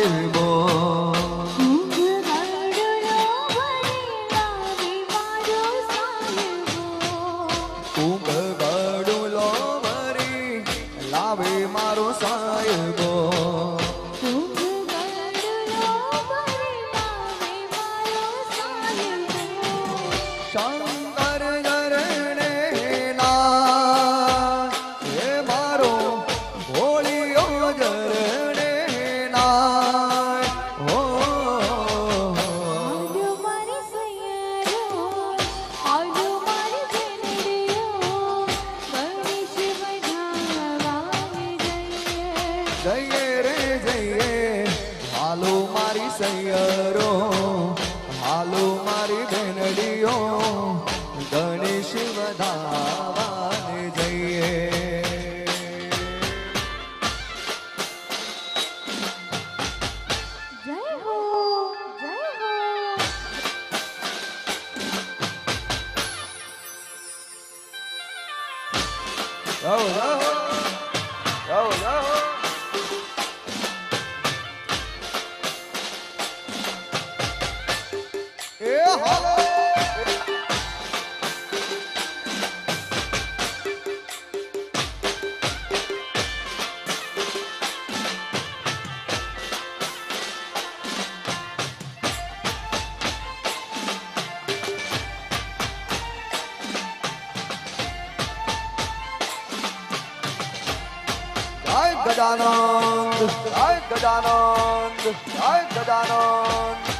સાહેબો મારો સાહેબો શંકર જરણે ના હે મારો ભોળિયો જરણે ના હો જઈએ રે જઈએ હાલો મારી સૈયરો હાલો મારી બેનડીઓ ગણેશ વધાવાને જઈએ જય હો જય હો ગજાનંદ જય ગજાનંદ જય ગજાનંદ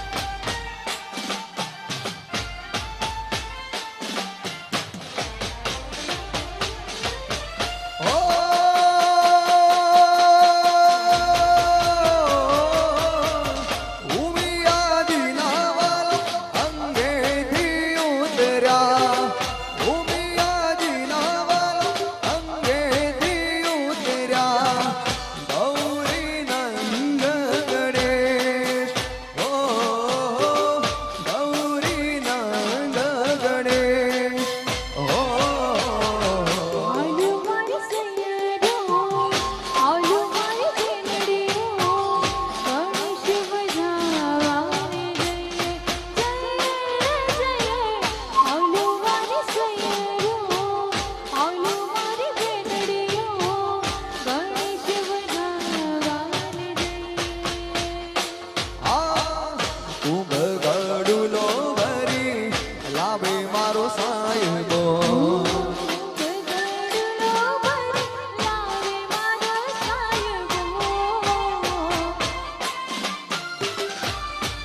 મારો સાહેબો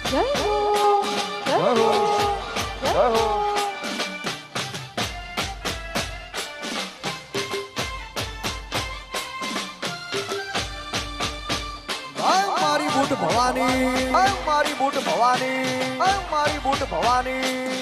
જય હો જય હો જય હો મારી બુટ ભવાની મારી બુટ ભવાની મારી બુટ ભવાની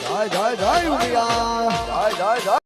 જય જય જય ઉમિયા જય જય જય